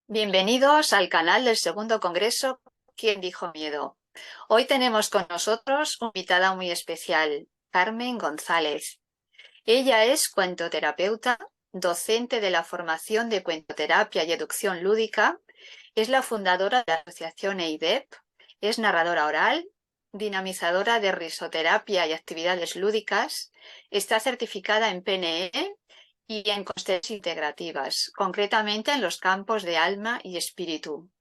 Bienvenidos al canal del segundo congreso ¿Quién dijo miedo? Hoy tenemos con nosotros una invitada muy especial, Carmen González. Ella es cuentoterapeuta, docente de la formación de cuentoterapia y educación lúdica, es la fundadora de la asociación EIDEP, es narradora oral, dinamizadora de risoterapia y actividades lúdicas, está certificada en PNE y en constelaciones integrativas, concretamente en los campos de alma y espíritu.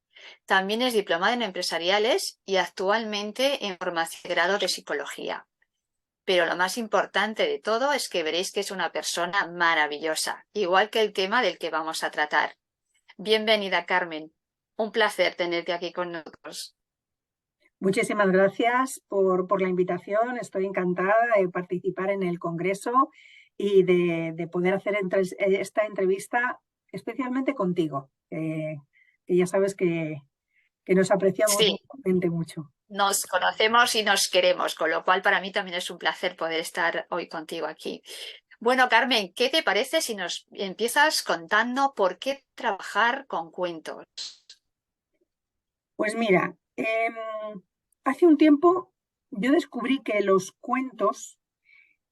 También es diplomada en empresariales y actualmente en formación de grado de psicología. Pero lo más importante de todo es que veréis que es una persona maravillosa, igual que el tema del que vamos a tratar. Bienvenida, Carmen. Un placer tenerte aquí con nosotros. Muchísimas gracias por la invitación. Estoy encantada de participar en el Congreso y de poder hacer esta entrevista especialmente contigo, que ya sabes que nos apreciamos Sí, mutuamente mucho. nos conocemos y nos queremos, con lo cual para mí también es un placer poder estar hoy contigo aquí. Bueno, Carmen, ¿qué te parece si nos empiezas contando por qué trabajar con cuentos? Pues mira, hace un tiempo yo descubrí que los cuentos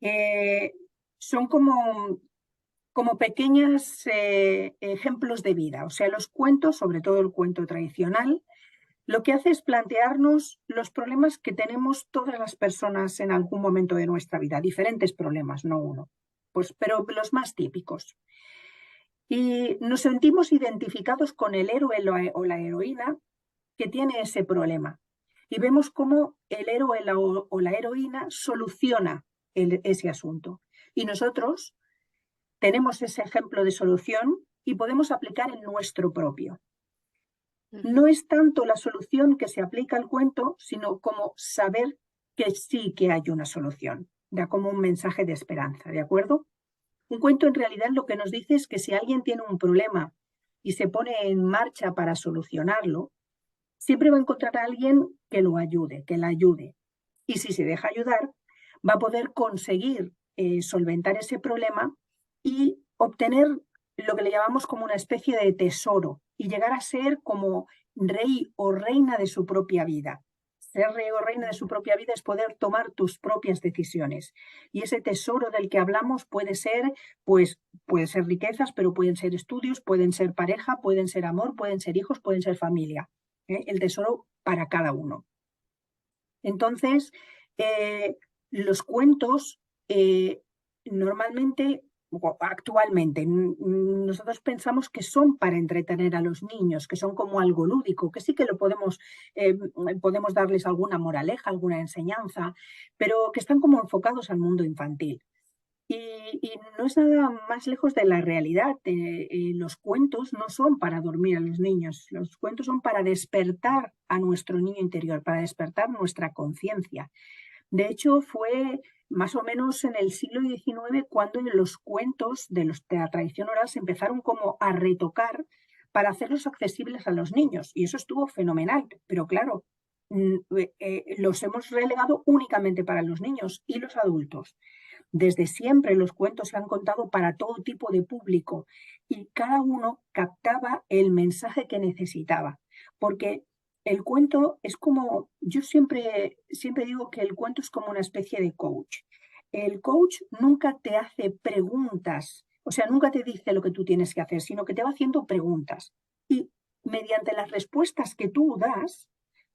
eh, son como pequeños ejemplos de vida. O sea, los cuentos, sobre todo el cuento tradicional, lo que hace es plantearnos los problemas que tenemos todas las personas en algún momento de nuestra vida, diferentes problemas, no uno, pues, pero los más típicos. Y nos sentimos identificados con el héroe o la heroína que tiene ese problema. Y vemos cómo el héroe o la heroína soluciona ese asunto. Y nosotros tenemos ese ejemplo de solución y podemos aplicar el nuestro propio. No es tanto la solución que se aplica al cuento, sino como saber que sí que hay una solución, da como un mensaje de esperanza, ¿de acuerdo? Un cuento en realidad lo que nos dice es que si alguien tiene un problema y se pone en marcha para solucionarlo, siempre va a encontrar a alguien que lo ayude, que la ayude. Y si se deja ayudar, va a poder conseguir solventar ese problema y obtener lo que le llamamos como una especie de tesoro y llegar a ser como rey o reina de su propia vida. Ser rey o reina de su propia vida es poder tomar tus propias decisiones. Y ese tesoro del que hablamos puede ser, pues, puede ser riquezas, pero pueden ser estudios, pueden ser pareja, pueden ser amor, pueden ser hijos, pueden ser familia. El tesoro para cada uno. Entonces, los cuentos normalmente, o actualmente, nosotros pensamos que son para entretener a los niños, que son como algo lúdico, que sí que lo podemos darles alguna moraleja, alguna enseñanza, pero que están como enfocados al mundo infantil. Y no es nada más lejos de la realidad. Los cuentos no son para dormir a los niños, los cuentos son para despertar a nuestro niño interior, para despertar nuestra conciencia. De hecho, fue más o menos en el siglo XIX cuando los cuentos de la tradición oral se empezaron como a retocar para hacerlos accesibles a los niños. Y eso estuvo fenomenal, pero claro, los hemos relegado únicamente para los niños y los adultos. Desde siempre los cuentos se han contado para todo tipo de público y cada uno captaba el mensaje que necesitaba, porque el cuento es como, yo siempre digo que el cuento es como una especie de coach. El coach nunca te hace preguntas, o sea, nunca te dice lo que tú tienes que hacer, sino que te va haciendo preguntas. Y mediante las respuestas que tú das,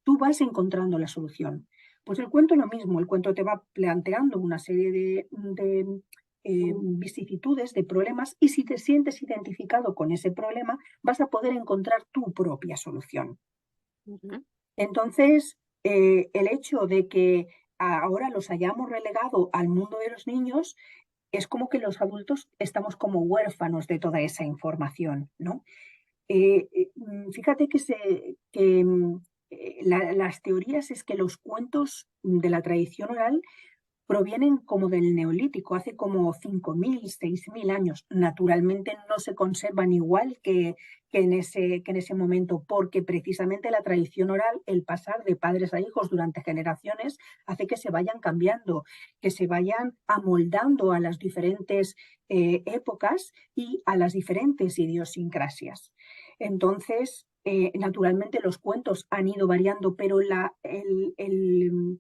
tú vas encontrando la solución. Pues el cuento es lo mismo, el cuento te va planteando una serie de vicisitudes, de problemas, y si te sientes identificado con ese problema, vas a poder encontrar tu propia solución. Ujú. Entonces, el hecho de que ahora los hayamos relegado al mundo de los niños es como que los adultos estamos como huérfanos de toda esa información, ¿no? Fíjate que las teorías es que los cuentos de la tradición oral provienen como del Neolítico, hace como 5.000, 6.000 años. Naturalmente no se conservan igual que en ese momento, porque precisamente la tradición oral, el pasar de padres a hijos durante generaciones, hace que se vayan cambiando, que se vayan amoldando a las diferentes épocas y a las diferentes idiosincrasias. Entonces, naturalmente los cuentos han ido variando, pero el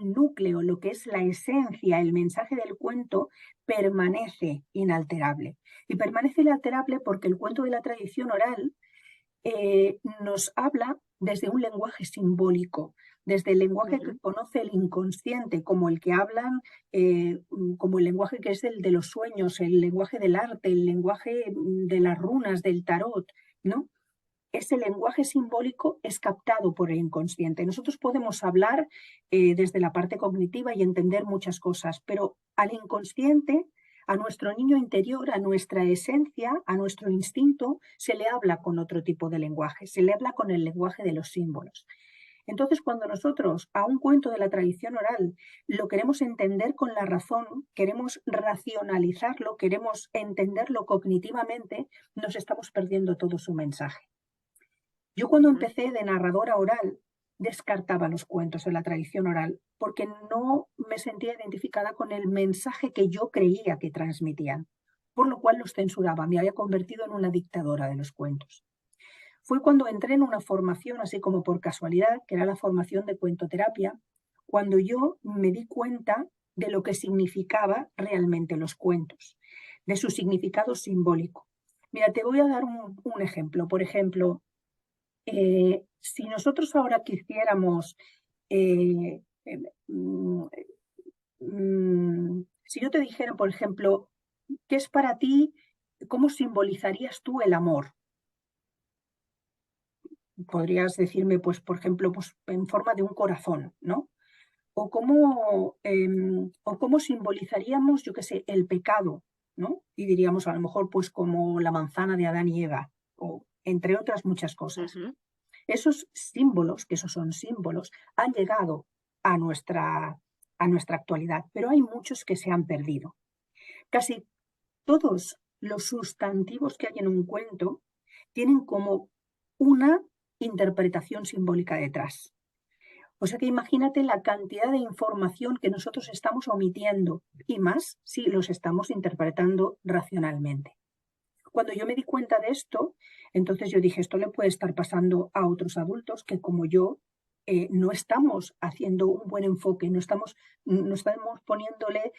núcleo, lo que es la esencia, el mensaje del cuento, permanece inalterable. Y permanece inalterable porque el cuento de la tradición oral nos habla desde un lenguaje simbólico, desde el lenguaje que Ujú, conoce el inconsciente, como el que hablan, como el lenguaje que es el de los sueños, el lenguaje del arte, el lenguaje de las runas, del tarot, ¿no? Ese lenguaje simbólico es captado por el inconsciente. Nosotros podemos hablar desde la parte cognitiva y entender muchas cosas, pero al inconsciente, a nuestro niño interior, a nuestra esencia, a nuestro instinto, se le habla con otro tipo de lenguaje, se le habla con el lenguaje de los símbolos. Entonces, cuando nosotros a un cuento de la tradición oral lo queremos entender con la razón, queremos racionalizarlo, queremos entenderlo cognitivamente, nos estamos perdiendo todo su mensaje. Yo cuando ujú, empecé de narradora oral, descartaba los cuentos de la tradición oral porque no me sentía identificada con el mensaje que yo creía que transmitían, por lo cual los censuraba, me había convertido en una dictadora de los cuentos. Fue cuando entré en una formación, así como por casualidad, que era la formación de cuentoterapia, cuando yo me di cuenta de lo que significaba realmente los cuentos, de su significado simbólico. Mira, te voy a dar un ejemplo. Por ejemplo, si nosotros ahora quisiéramos, eh, eh, mm, si yo te dijera, por ejemplo, ¿qué es para ti, cómo simbolizarías tú el amor? Podrías decirme, pues, por ejemplo, pues, en forma de un corazón, ¿no? O cómo simbolizaríamos, yo qué sé, el pecado, ¿no? Y diríamos a lo mejor, pues, como la manzana de Adán y Eva, o entre otras muchas cosas. ujú, Esos símbolos, que esos son símbolos, han llegado a a nuestra actualidad, pero hay muchos que se han perdido. Casi todos los sustantivos que hay en un cuento tienen como una interpretación simbólica detrás. O sea que imagínate la cantidad de información que nosotros estamos omitiendo y más si los estamos interpretando racionalmente. Cuando yo me di cuenta de esto, entonces yo dije, esto le puede estar pasando a otros adultos que como yo no estamos haciendo un buen enfoque, no estamos poniéndole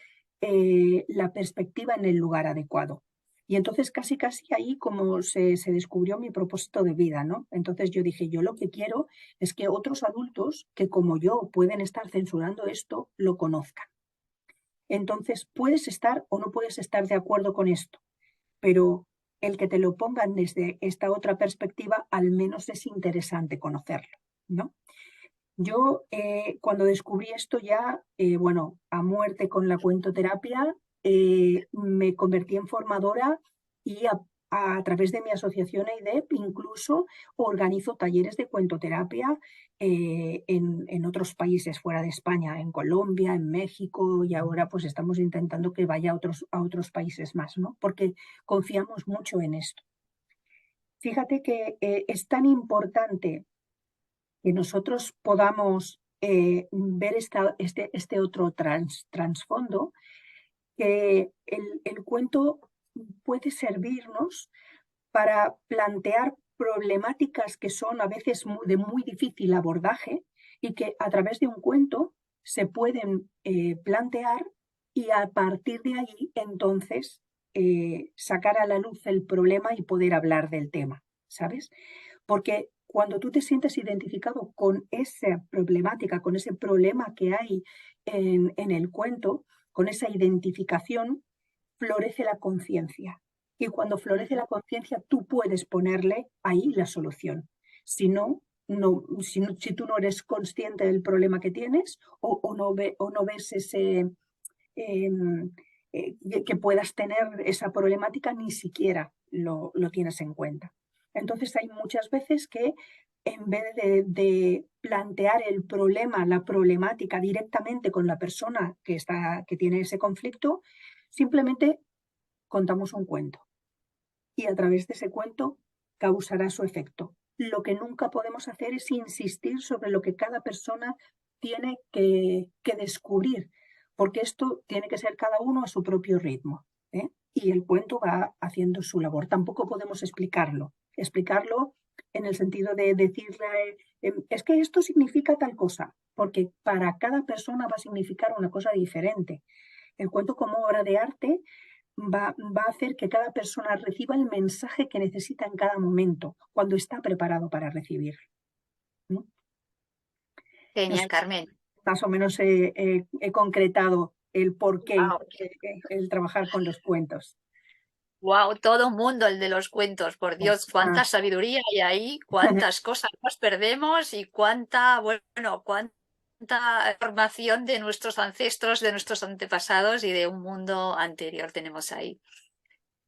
la perspectiva en el lugar adecuado. Y entonces casi ahí como se descubrió mi propósito de vida, ¿no? Entonces yo dije, yo lo que quiero es que otros adultos que como yo pueden estar censurando esto, lo conozcan. Entonces puedes estar o no puedes estar de acuerdo con esto, pero el que te lo pongan desde esta otra perspectiva, al menos es interesante conocerlo, ¿no? Yo cuando descubrí esto ya, bueno, a muerte con la cuentoterapia, me convertí en formadora y a través de mi asociación EIDEP incluso organizo talleres de cuentoterapia en otros países fuera de España, en Colombia, en México y ahora pues estamos intentando que vaya a otros países más, ¿no? Porque confiamos mucho en esto. Fíjate que es tan importante que nosotros podamos ver este otro trasfondo, que el cuento puede servirnos para plantear problemáticas que son a veces de muy difícil abordaje y que a través de un cuento se pueden plantear y a partir de ahí entonces sacar a la luz el problema y poder hablar del tema, ¿sabes? Porque cuando tú te sientes identificado con esa problemática, con ese problema que hay en el cuento, con esa identificación, florece la conciencia. Y cuando florece ujú. la conciencia, tú puedes ponerle ahí la solución. Si no, si tú no eres consciente del problema que tienes o no ves eh, que puedas tener esa problemática, ni siquiera lo tienes en cuenta. Entonces hay muchas veces que en vez de plantear el problema, la problemática directamente con la persona que tiene ese conflicto, simplemente contamos un cuento y a través de ese cuento causará su efecto. Lo que nunca podemos hacer es insistir sobre lo que cada persona tiene que descubrir, porque esto tiene que ser cada uno a su propio ritmo, ¿eh? Y el cuento va haciendo su labor. Tampoco podemos explicarlo. explicarlo en el sentido de decirle, es que esto significa tal cosa, porque para cada persona va a significar una cosa diferente. El cuento como obra de arte va a hacer que cada persona reciba el mensaje que necesita en cada momento, cuando está preparado para recibirlo, ¿no? No Genial, sé si Carmen. más o menos he concretado el porqué, Wow. el trabajar con los cuentos. Wow, todo un mundo el de los cuentos, por Dios, Ah, cuánta sabiduría hay ahí, cuántas cosas nos perdemos y cuánta, bueno, cuánta información de nuestros ancestros, de nuestros antepasados y de un mundo anterior tenemos ahí.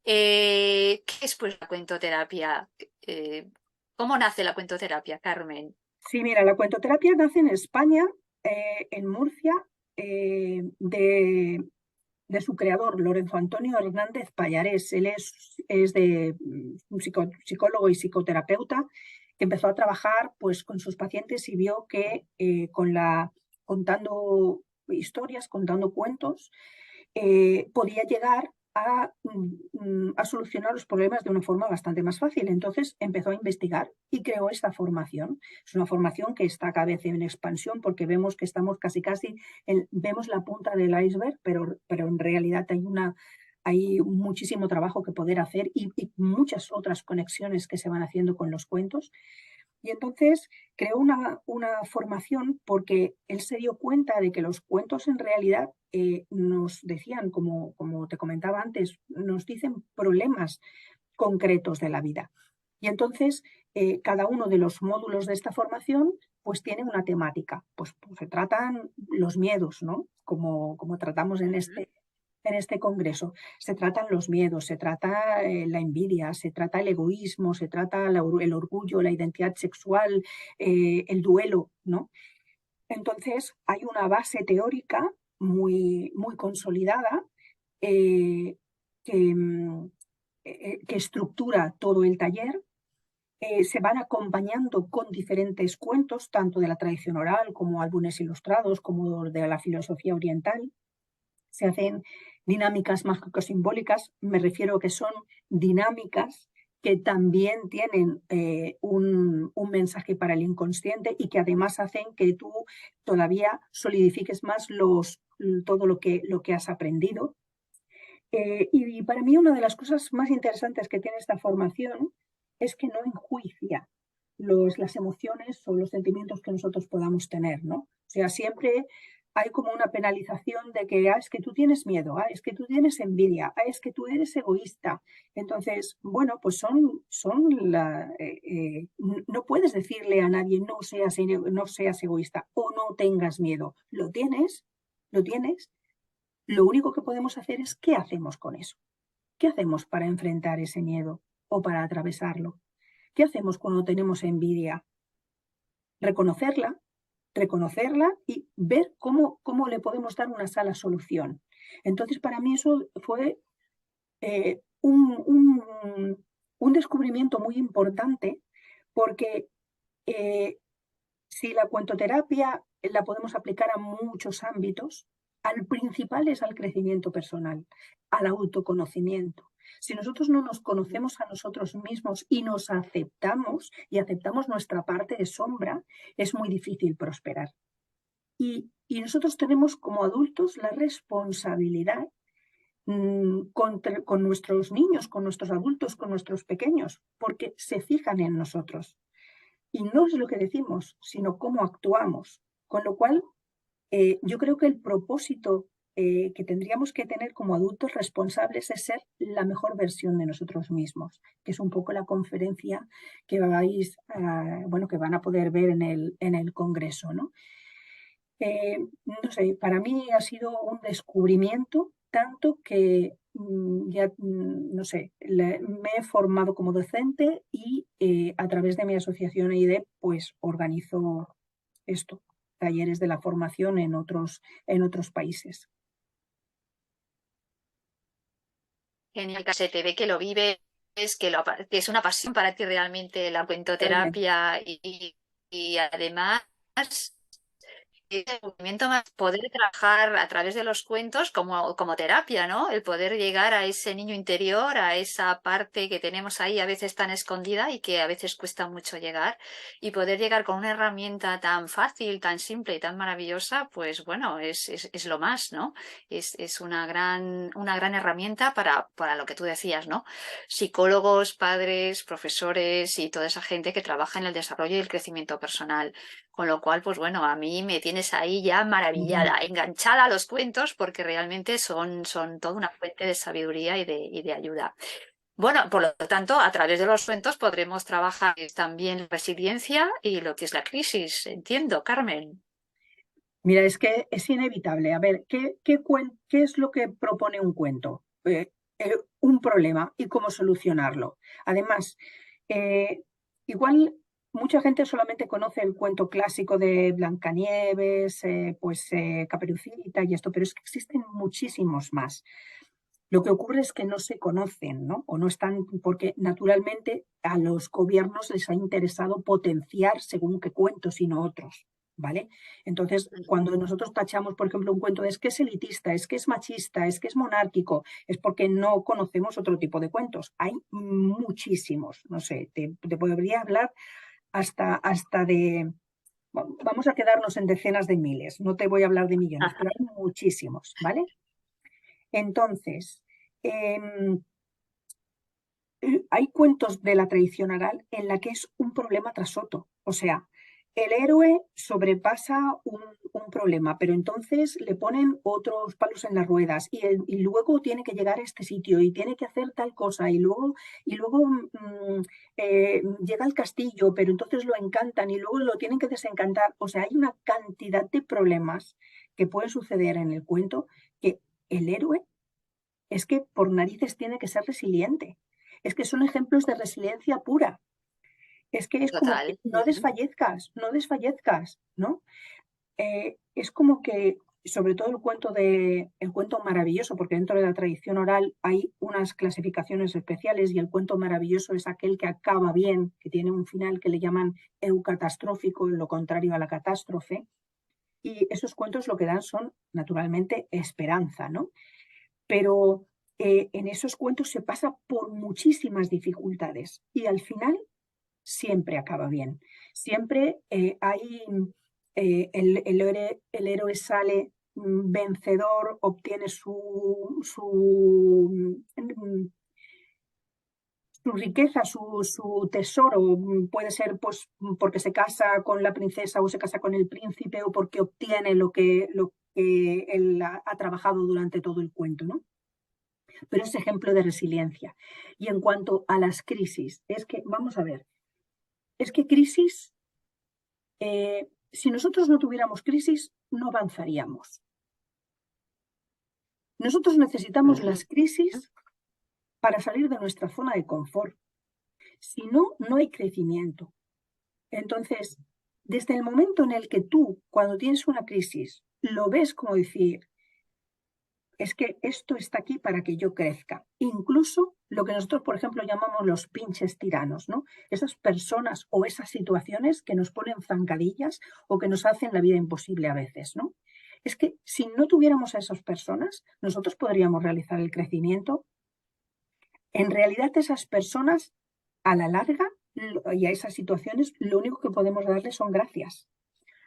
¿Qué es pues la cuentoterapia? Eh, ¿Cómo nace la cuentoterapia, Carmen? sí, mira, la cuentoterapia nace en España, en Murcia, de su creador, Lorenzo Antonio Hernández Pallarés. Él es un psicólogo y psicoterapeuta que empezó a trabajar pues, con sus pacientes y vio que contando historias, contando cuentos, podía llegar a solucionar los problemas de una forma bastante más fácil. Entonces empezó a investigar y creó esta formación. Es una formación que está cada vez en expansión porque vemos que estamos casi, vemos la punta del iceberg, pero en realidad hay muchísimo trabajo que poder hacer y muchas otras conexiones que se van haciendo con los cuentos. Y entonces creó una formación porque él se dio cuenta de que los cuentos en realidad nos decían, como te comentaba antes, nos dicen problemas concretos de la vida. Y entonces cada uno de los módulos de esta formación pues tiene una temática. Pues se tratan los miedos, ¿no? Como tratamos en este congreso. Se tratan los miedos, se trata la envidia, se trata el egoísmo, se trata el orgullo, la identidad sexual, el duelo, ¿no? Entonces, hay una base teórica muy consolidada eh, que, que estructura todo el taller. Se van acompañando con diferentes cuentos, tanto de la tradición oral como álbumes ilustrados, como de la filosofía oriental. Se hacen dinámicas mágico-simbólicas, me refiero a que son dinámicas que también tienen un mensaje para el inconsciente y que además hacen que tú todavía solidifiques más todo lo que has aprendido. Y para mí una de las cosas más interesantes que tiene esta formación es que no enjuicia las emociones o los sentimientos que nosotros podamos tener, ¿no? O sea, siempre hay como una penalización de que es que tú tienes miedo, es que tú tienes envidia, es que tú eres egoísta. Entonces, bueno, pues no puedes decirle a nadie no seas egoísta o no tengas miedo. Lo tienes. Lo único que podemos hacer es qué hacemos con eso. ¿Qué hacemos para enfrentar ese miedo o para atravesarlo? ¿Qué hacemos cuando tenemos envidia? Reconocerla, reconocerla y ver cómo le podemos dar una sala solución. Entonces, para mí eso fue eh, un, un descubrimiento muy importante porque eh, si la cuentoterapia la podemos aplicar a muchos ámbitos, al principal es al crecimiento personal, al autoconocimiento. Si nosotros no nos conocemos a nosotros mismos y nos aceptamos y aceptamos nuestra parte de sombra, es muy difícil prosperar. Y nosotros tenemos como adultos la responsabilidad con nuestros niños, con nuestros adultos, con nuestros pequeños, porque se fijan en nosotros. Y no es lo que decimos, sino cómo actuamos. Con lo cual, yo creo que el propósito que tendríamos que tener como adultos responsables es ser la mejor versión de nosotros mismos, que es un poco la conferencia que bueno, que van a poder ver en el Congreso, ¿no? No sé, para mí ha sido un descubrimiento tanto que no sé, me he formado como docente y a través de mi asociación EIDE, pues organizo esto, talleres de la formación en otros países. Genial, que se te ve que lo vives, que es una pasión para ti realmente la Totalmente. cuentoterapia y además el movimiento más poder trabajar a través de los cuentos como terapia, ¿no? El poder llegar a ese niño interior, a esa parte que tenemos ahí a veces tan escondida y que a veces cuesta mucho llegar, y poder llegar con una herramienta tan fácil, tan simple y tan maravillosa, pues bueno, es lo más, ¿no? Es una gran herramienta para lo que tú decías, ¿no? Psicólogos, padres, profesores y toda esa gente que trabaja en el desarrollo y el crecimiento personal. Con lo cual, pues bueno, a mí me tienes ahí ya Ujú. maravillada, enganchada a los cuentos porque realmente son toda una fuente de sabiduría y de ayuda. Bueno, por lo tanto, a través de los cuentos podremos trabajar también la resiliencia y lo que es la crisis. Entiendo, Carmen. Mira, es que es inevitable. A ver, ¿qué es lo que propone un cuento? Un problema y cómo solucionarlo. Además, eh, igual mucha gente solamente conoce el cuento clásico de Blancanieves, Caperucita y esto, pero es que existen muchísimos más. Lo que ocurre es que no se conocen, ¿no? O no están, porque naturalmente a los gobiernos les ha interesado potenciar según qué cuentos y no otros, ¿vale? Entonces, cuando nosotros tachamos, por ejemplo, un cuento de es que es elitista, es que es machista, es que es monárquico, es porque no conocemos otro tipo de cuentos. Hay muchísimos, no sé, te podría hablar hasta de, vamos a quedarnos en decenas de miles, no te voy a hablar de millones, Ajá. pero hay muchísimos, ¿vale? Entonces, em, hay cuentos de la tradición oral en la que es un problema tras otro. O sea, el héroe sobrepasa un problema, pero entonces le ponen otros palos en las ruedas y luego tiene que llegar a este sitio y tiene que hacer tal cosa y luego llega al castillo, pero entonces lo encantan y luego lo tienen que desencantar. O sea, hay una cantidad de problemas que pueden suceder en el cuento que el héroe es que por narices tiene que ser resiliente. Es que son ejemplos de resiliencia pura. Es que es como que Total. no desfallezcas, no desfallezcas, ¿no? Es como que, sobre todo el cuento maravilloso, porque dentro de la tradición oral hay unas clasificaciones especiales y el cuento maravilloso es aquel que acaba bien, que tiene un final que le llaman eucatastrófico, lo contrario a la catástrofe. Y esos cuentos lo que dan son, naturalmente, esperanza, ¿no? Pero en esos cuentos se pasa por muchísimas dificultades y al final siempre acaba bien. Siempre el héroe sale vencedor, obtiene su riqueza, su tesoro. Puede ser pues, porque se casa con la princesa o se casa con el príncipe o porque obtiene lo que él ha trabajado durante todo el cuento, ¿no? Pero es ejemplo de resiliencia. Y en cuanto a las crisis, es que, vamos a ver, es que crisis, si nosotros no tuviéramos crisis, no avanzaríamos. Nosotros necesitamos las crisis para salir de nuestra zona de confort. Si no, no hay crecimiento. Entonces, desde el momento en el que tú, cuando tienes una crisis, lo ves como decir, es que esto está aquí para que yo crezca. Incluso lo que nosotros, por ejemplo, llamamos los pinches tiranos, ¿no? Esas personas o esas situaciones que nos ponen zancadillas o que nos hacen la vida imposible a veces, ¿no? Es que si no tuviéramos a esas personas, nosotros podríamos realizar el crecimiento. En realidad, esas personas, a la larga, y a esas situaciones, lo único que podemos darles son gracias.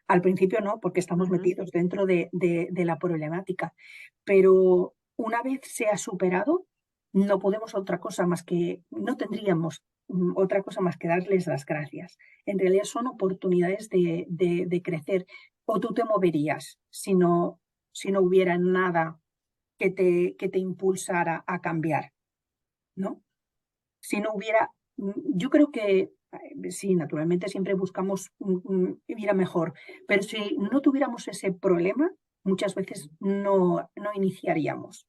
Al principio no, porque estamos Ujú. metidos dentro de la problemática, pero una vez se ha superado, no podemos otra cosa más que, no tendríamos otra cosa más que darles las gracias. En realidad son oportunidades de crecer. O tú te moverías si no hubiera nada que te impulsara a cambiar, ¿no? Si no hubiera, yo creo que sí, naturalmente siempre buscamos ir a mejor, pero si no tuviéramos ese problema, muchas veces no iniciaríamos.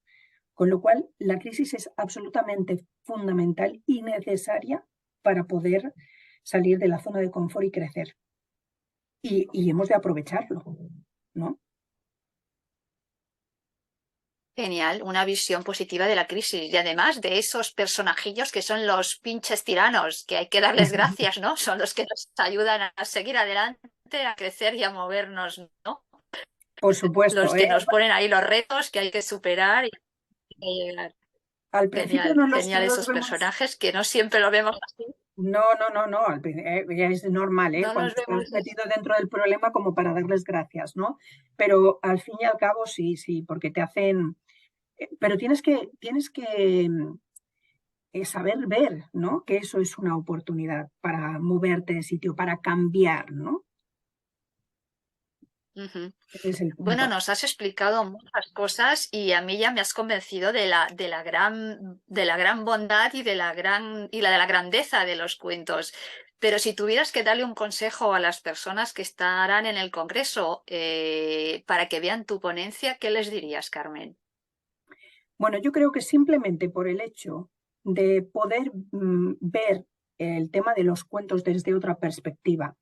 Con lo cual, la crisis es absolutamente fundamental y necesaria para poder salir de la zona de confort y crecer. Y hemos de aprovecharlo, ¿no? Genial, una visión positiva de la crisis y además de esos personajillos que son los pinches tiranos, que hay que darles gracias, ¿no? Son los que nos ayudan a seguir adelante, a crecer y a movernos, ¿no? por supuesto, los que nos ponen ahí los retos que hay que superar y hay que llegar. al principio Genial, no genial los esos vemos. personajes que no siempre lo vemos así. No, no, no, no, ya es normal, ¿eh? No Cuando los estás vemos así. metido dentro del problema como para darles gracias, ¿no? Pero al fin y al cabo sí, sí, porque te hacen, pero tienes que saber ver, ¿no? Que eso es una oportunidad para moverte de sitio, para cambiar, ¿no? Ujú. Ese es el Bueno, punto. nos has explicado muchas cosas y a mí ya me has convencido de la gran bondad y de la grandeza de los cuentos. Pero si tuvieras que darle un consejo a las personas que estarán en el Congreso para que vean tu ponencia, ¿qué les dirías, Carmen? Bueno, yo creo que simplemente por el hecho de poder ver el tema de los cuentos desde otra perspectiva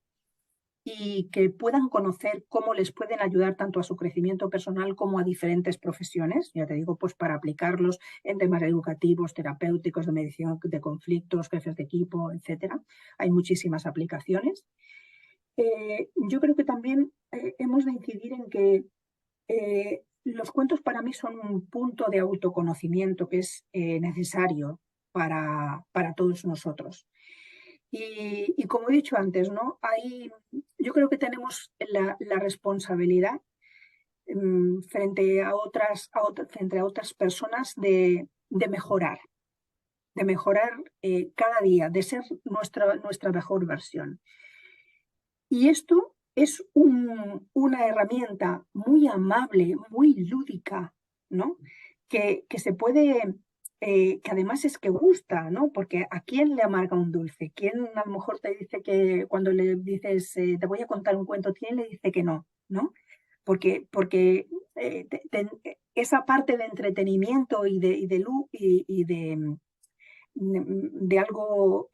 y que puedan conocer cómo les pueden ayudar tanto a su crecimiento personal como a diferentes profesiones, ya te digo, pues para aplicarlos en temas educativos, terapéuticos, de medición de conflictos, jefes de equipo, etcétera. Hay muchísimas aplicaciones. Yo creo que también hemos de incidir en que los cuentos para mí son un punto de autoconocimiento que es necesario para todos nosotros. Y como he dicho antes, ¿no? Yo creo que tenemos la responsabilidad frente a otras personas de mejorar cada día, de ser nuestra mejor versión. Y esto es una herramienta muy amable, muy lúdica, ¿no? Que se puede, que además es que gusta, ¿no? Porque ¿a quién le amarga un dulce? ¿Quién a lo mejor te dice que cuando le dices, te voy a contar un cuento, quién le dice que no? ¿No? Porque esa parte de entretenimiento de algo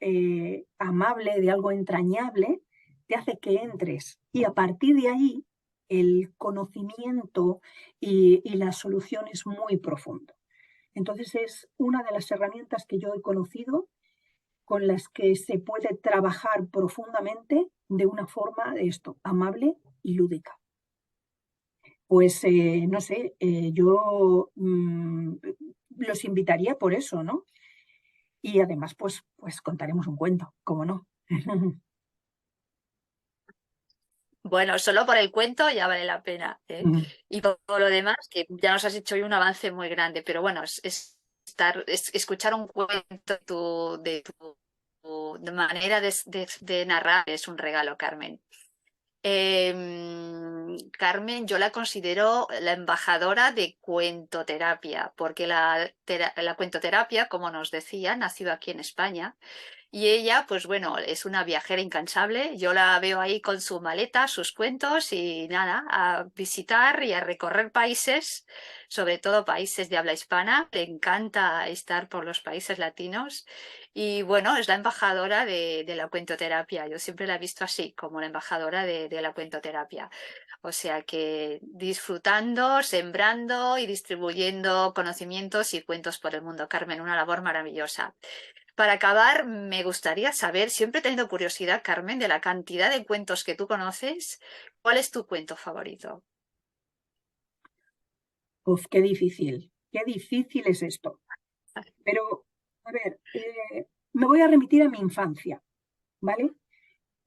amable, de algo entrañable, te hace que entres. Y a partir de ahí, el conocimiento y la solución es muy profundo. Entonces es una de las herramientas que yo he conocido con las que se puede trabajar profundamente de una forma de esto, amable y lúdica. Pues no sé, yo los invitaría por eso, ¿no? Y además, pues contaremos un cuento, ¿cómo no? Bueno, solo por el cuento ya vale la pena, ¿eh? Y por todo lo demás, que ya nos has hecho hoy un avance muy grande, pero bueno, escuchar un cuento de manera de narrar es un regalo, Carmen. Carmen, yo la considero la embajadora de cuentoterapia, porque la cuentoterapia, como nos decía, nació aquí en España y ella, pues bueno, es una viajera incansable. Yo la veo ahí con su maleta, sus cuentos y nada, a visitar y a recorrer países, sobre todo países de habla hispana. Le encanta estar por los países latinos y bueno, es la embajadora de la cuentoterapia. Yo siempre la he visto así, como la embajadora de la cuentoterapia. O sea que disfrutando, sembrando y distribuyendo conocimientos y cuentos por el mundo. Carmen, una labor maravillosa. Para acabar, me gustaría saber, siempre he tenido curiosidad, Carmen, de la cantidad de cuentos que tú conoces, ¿cuál es tu cuento favorito? Uf, qué difícil es esto. Pero, a ver, me voy a remitir a mi infancia, ¿vale?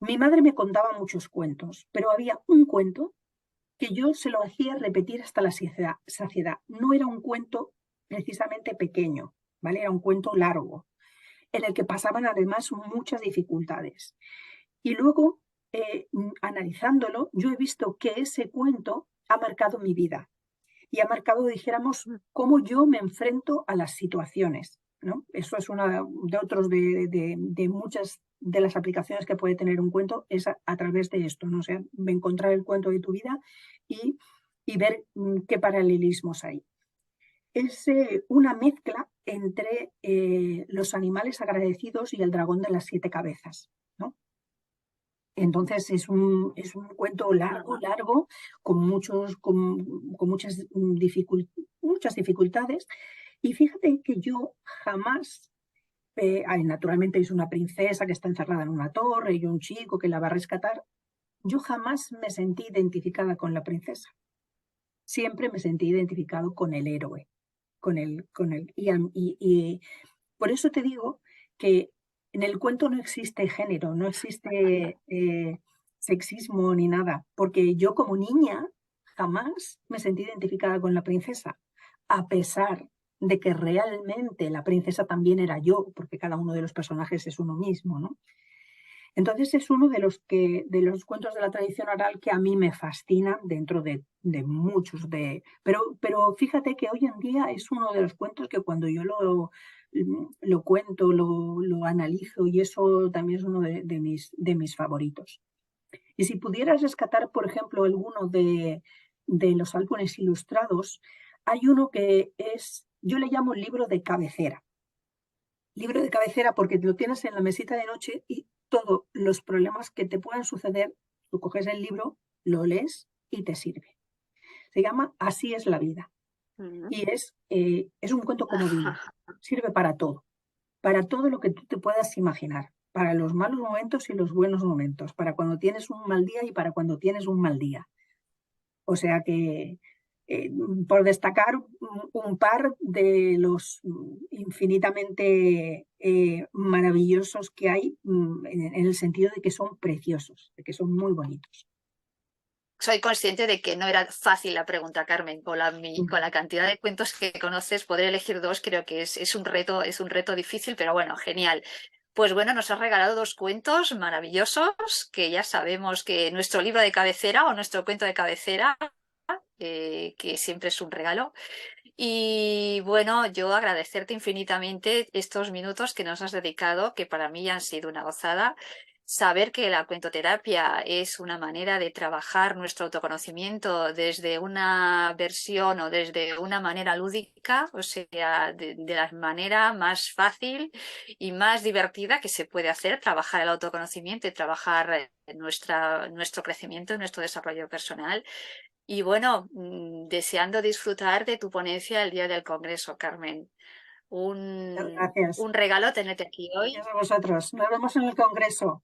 Mi madre me contaba muchos cuentos, pero había un cuento que yo se lo hacía repetir hasta la saciedad. No era un cuento precisamente pequeño, ¿vale? Era un cuento largo, en el que pasaban además muchas dificultades. Y luego, analizándolo, yo he visto que ese cuento ha marcado mi vida y ha marcado, dijéramos, cómo yo me enfrento a las situaciones, ¿no? Eso es una de otros de muchas de las aplicaciones que puede tener un cuento, es a través de esto, ¿no? O sea, encontrar el cuento de tu vida y, y ver qué paralelismos hay. Es una mezcla entre los animales agradecidos y el dragón de las siete cabezas, ¿no? Entonces es un cuento largo, Ajá. largo, con muchas, muchas dificultades. Y fíjate que yo jamás, naturalmente es una princesa que está encerrada en una torre y un chico que la va a rescatar, yo jamás me sentí identificada con la princesa. siempre me sentí identificado con el héroe, y por eso te digo que en el cuento no existe género, no existe sexismo ni nada, porque yo como niña jamás me sentí identificada con la princesa, a pesar de que realmente la princesa también era yo, porque cada uno de los personajes es uno mismo, ¿no? Entonces es uno de los cuentos de la tradición oral que a mí me fascina dentro de muchos pero fíjate que hoy en día es uno de los cuentos que cuando yo lo cuento, lo analizo y eso también es uno de mis favoritos. Y si pudieras rescatar, por ejemplo, alguno de los álbumes ilustrados, hay uno que es, yo le llamo libro de cabecera. Libro de cabecera porque lo tienes en la mesita de noche y todos los problemas que te puedan suceder, tú coges el libro, lo lees y te sirve. Se llama Así es la vida Mm. y es un cuento comodín. Sirve para todo lo que tú te puedas imaginar, para los malos momentos y los buenos momentos, para cuando tienes un mal día y para cuando tienes un mal día. O sea que, por destacar un par de los infinitamente maravillosos que hay, en el sentido de que son preciosos, de que son muy bonitos. Soy consciente de que no era fácil la pregunta, Carmen. Con la cantidad de cuentos que conoces, poder elegir dos creo que es un reto difícil, pero bueno, genial. Pues bueno, nos has regalado dos cuentos maravillosos que ya sabemos que nuestro libro de cabecera o nuestro cuento de cabecera, que siempre es un regalo. Y bueno, yo agradecerte infinitamente estos minutos que nos has dedicado, que para mí han sido una gozada. Saber que la cuentoterapia es una manera de trabajar nuestro autoconocimiento desde una versión o desde una manera lúdica, o sea, de la manera más fácil y más divertida que se puede hacer, trabajar el autoconocimiento y trabajar nuestro crecimiento y nuestro desarrollo personal. Y bueno, deseando disfrutar de tu ponencia el día del Congreso, Carmen. Muchas gracias. Un regalo tenerte aquí hoy. Gracias a vosotros. Nos vemos en el Congreso.